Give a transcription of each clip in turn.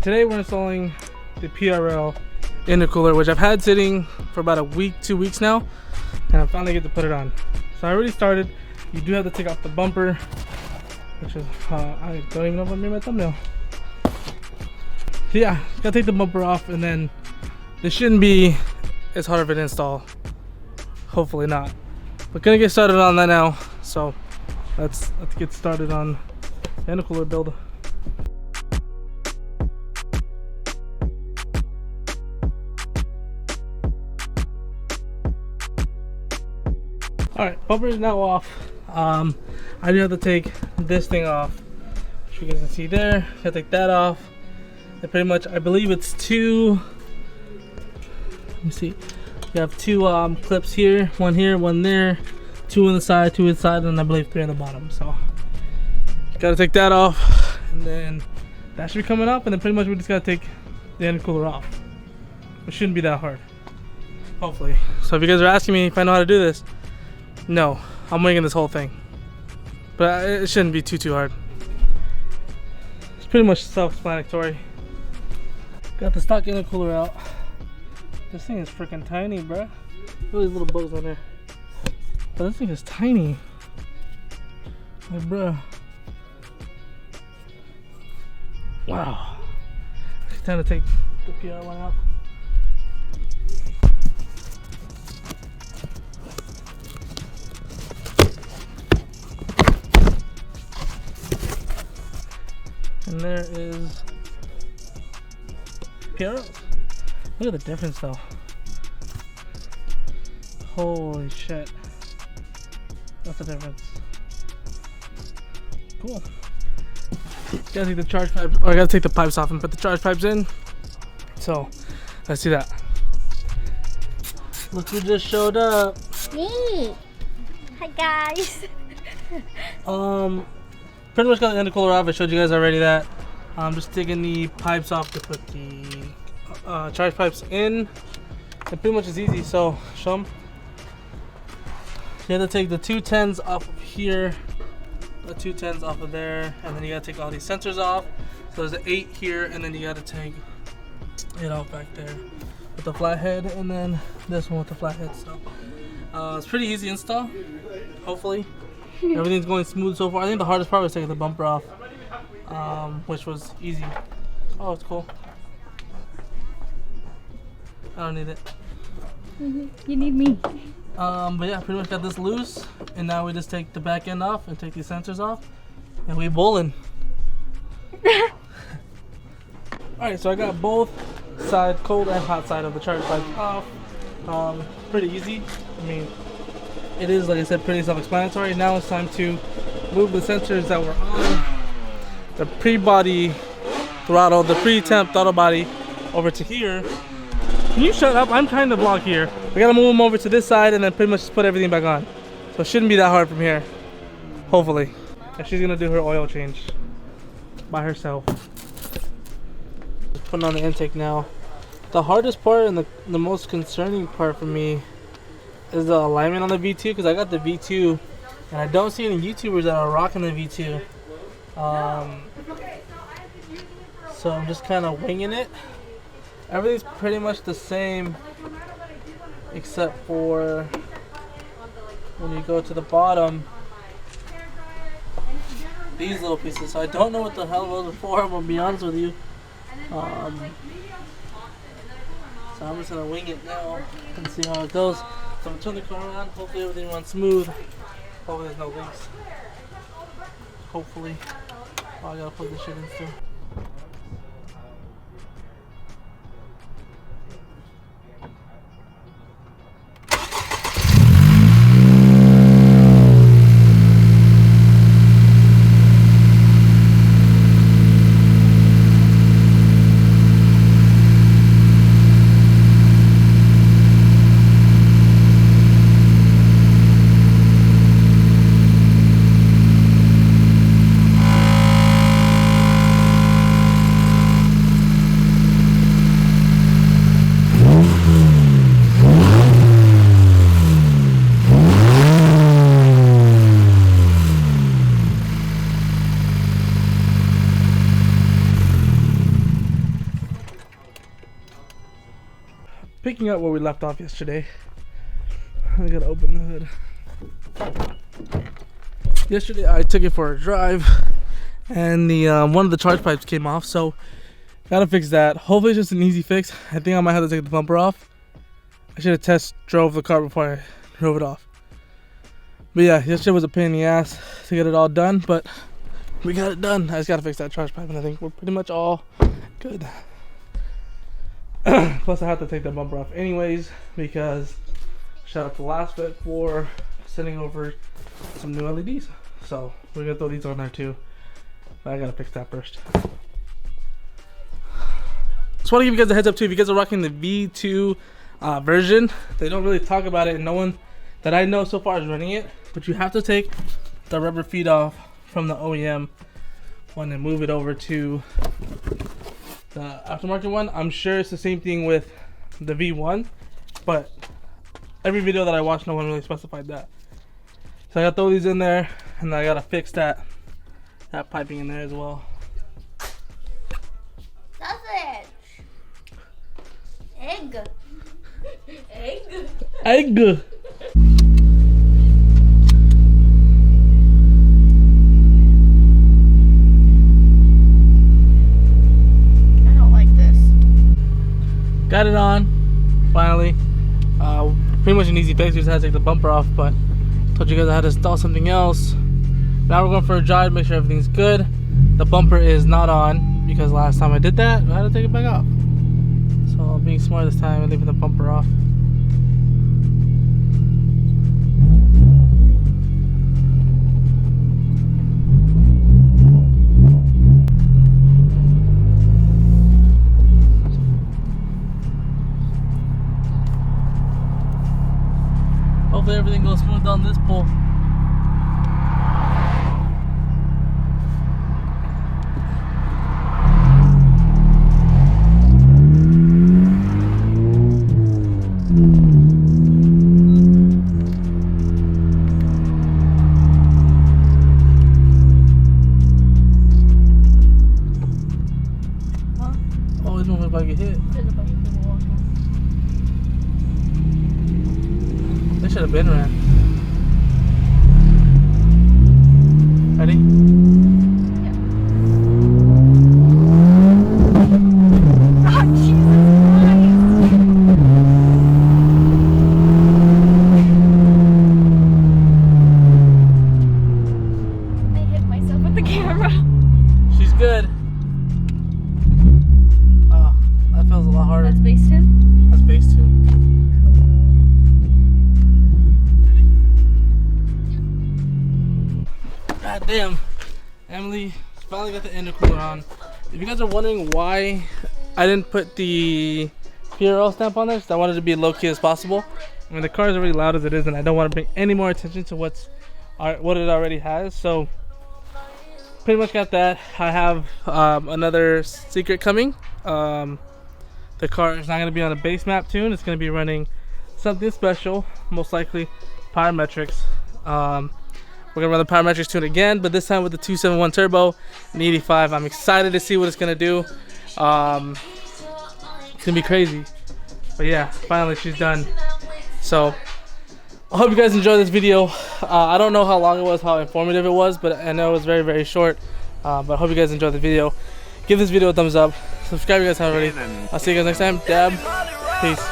today we're installing the PRL Intercooler, which I've had sitting for about a week, 2 weeks now, and I finally get to put it on. So I already started. You do have to take off the bumper, which is I don't even know if I made my thumbnail. So yeah, gotta take the bumper off, and then this shouldn't be as hard of an install. Hopefully not. But gonna get started on that now. So let's get started on the intercooler build. Alright, bumper is now off. I do have to take this thing off, which you guys can see there. I take that off. And pretty much, I believe it's two. Let me see. You have two clips here, one there, two on the side, two inside, and I believe 3 on the bottom. So, gotta take that off, and then that should be coming up, and then pretty much we just gotta take the intercooler off. It shouldn't be that hard, hopefully. So if you guys are asking me if I know how to do this, no, I'm winging this whole thing. But it shouldn't be too hard. It's pretty much self-explanatory. Got the stock intercooler out. This thing is freaking tiny, bruh. Look at these little bugs on there. But this thing is tiny. Like, bruh. Wow. It's time to take the PR one out. And there is PRL. Look at the difference though. Holy shit. That's the difference. Cool. Gotta take the charge pipe, or I gotta take the pipes off and put the charge pipes in. So, let's see that. Look who just showed up. Me. Hi guys. Pretty much got the intercooler off. I showed you guys already that. I'm just taking the pipes off to put the charge pipes in. It pretty much is easy, so show them. You have to take the 210s off of here, the 210s off of there, and then you gotta take all these sensors off. So there's an 8 here, and then you gotta take it out back there with the flathead, and then this one with the flathead. So it's pretty easy install, hopefully. Everything's going smooth so far. I think the hardest part was taking the bumper off, which was easy. Oh, it's cool. I don't need it. You need me. But yeah, pretty much got this loose, and now we just take the back end off and take these sensors off, and we bowling. Alright, so I got both side, cold and hot side of the charge pipe off. Pretty easy. I mean, it is, like I said, pretty self-explanatory. Now it's time to move the sensors that were on the pre-body throttle, the pre-temp throttle body, over to here. Can you shut up? I'm trying to vlog here. We gotta move them over to this side and then pretty much just put everything back on. So it shouldn't be that hard from here, hopefully. And she's gonna do her oil change by herself. Just putting on the intake now. The hardest part and the most concerning part for me is the alignment on the V2, because I got the V2 and I don't see any YouTubers that are rocking the V2. So I'm just kind of winging it. Everything's pretty much the same except for when you go to the bottom, these little pieces. So I don't know what the hell those are for, I'm gonna be honest with you. So I'm just gonna wing it now and see how it goes. So I'm gonna turn the car on, hopefully everything runs smooth. Hopefully there's no leaks. Hopefully. Oh, I gotta plug this shit in still. picking up where we left off yesterday. I gotta open the hood. Yesterday I took it for a drive, and the one of the charge pipes came off, so gotta fix that. Hopefully it's just an easy fix. I think I might have to take the bumper off. I should have test drove the car before I drove it off. But yeah, yesterday was a pain in the ass to get it all done, but we got it done. I just gotta fix that charge pipe, and I think we're pretty much all good. Plus I have to take the bumper off anyways, because shout out to Last Bit for sending over some new LEDs. So we're gonna throw these on there too, but I gotta fix that first. Just want to give you guys a heads up too. If you guys are rocking the V2 version, they don't really talk about it, and no one that I know so far is running it. But you have to take the rubber feet off from the OEM one and move it over to the aftermarket one. I'm sure it's the same thing with the V1, but every video that I watched, no one really specified that. So I gotta throw these in there, and I gotta fix that piping in there as well. Sausage. Egg. Egg. Egg. Got it on, finally. Pretty much an easy fix. We just had to take the bumper off, but told you guys I had to install something else. Now we're going for a drive, make sure everything's good. The bumper is not on because last time I did that, I had to take it back off. So I'm being smart this time and leaving the bumper off. Hopefully everything goes smooth on this pull. Huh? Always moving if I get hit. They should have been ran. Ready? Yeah. Oh, Jesus Christ. I hit myself with the camera. She's good. Oh, that feels a lot harder. That's base 2? That's base 2. God damn, Emily finally got the intercooler on. If you guys are wondering why I didn't put the PRL stamp on there, because I wanted to be as low key as possible. I mean, the car is already loud as it is, and I don't want to bring any more attention to what it already has. So pretty much got that. I have another secret coming. The car is not going to be on a base map tune. It's going to be running something special, most likely parametrics. We're gonna run the parametrics tune again, but this time with the 271 turbo and 85. I'm excited to see what it's gonna do. It's gonna be crazy. But yeah, finally she's done. So I hope you guys enjoyed this video. I don't know how long it was, how informative it was, but I know it was very, very short. But I hope you guys enjoyed the video. Give this video a thumbs up. Subscribe if you guys haven't already. I'll see you guys next time. Dab. Peace.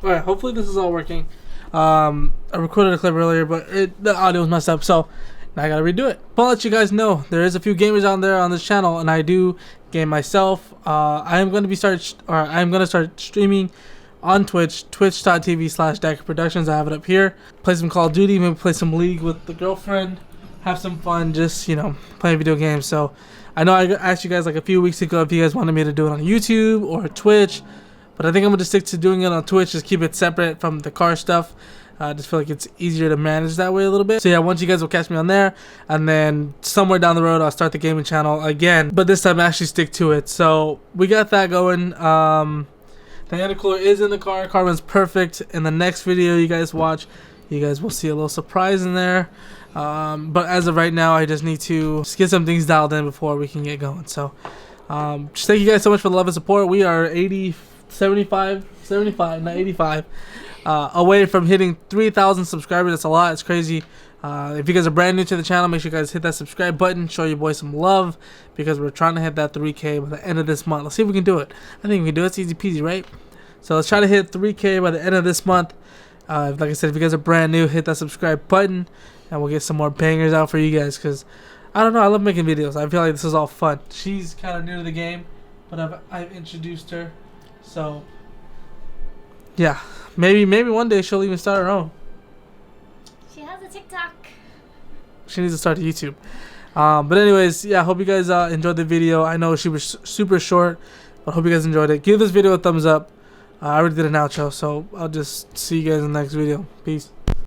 Alright, hopefully this is all working. I recorded a clip earlier, but the audio was messed up, so now I gotta redo it. But I'll let you guys know, there is a few gamers on there on this channel, and I do game myself. I'm gonna start streaming on Twitch, twitch.tv/DackerProductions. I have it up here. Play some Call of Duty, maybe play some League with the girlfriend, have some fun, just, you know, playing video games. So I know I asked you guys like a few weeks ago if you guys wanted me to do it on YouTube or Twitch. But I think I'm going to stick to doing it on Twitch, just keep it separate from the car stuff. I just feel like it's easier to manage that way a little bit. So yeah, once you guys will catch me on there, and then somewhere down the road I'll start the gaming channel again, but this time actually stick to it. So we got that going. The intercooler is in the car. Car runs perfect. In the next video you guys watch, you guys will see a little surprise in there. But as of right now, I just need to get some things dialed in before we can get going. So just thank you guys so much for the love and support. We are 75 not 85 away from hitting 3,000 subscribers. That's a lot. It's crazy. If you guys are brand new to the channel, make sure you guys hit that subscribe button, show your boy some love, because we're trying to hit that 3K by the end of this month. Let's see if we can do it. I think we can do it. It's easy peasy, right? So let's try to hit 3K by the end of this month. Like I said, if you guys are brand new, hit that subscribe button, and we'll get some more bangers out for you guys, because I don't know, I love making videos. I feel like this is all fun. She's kind of new to the game, but I've introduced her. So yeah, maybe one day she'll even start her own. She has a TikTok. She needs to start a YouTube. But anyways, yeah, I hope you guys enjoyed the video. I know she was super short, but I hope you guys enjoyed it. Give this video a thumbs up. I already did an outro, so I'll just see you guys in the next video. Peace.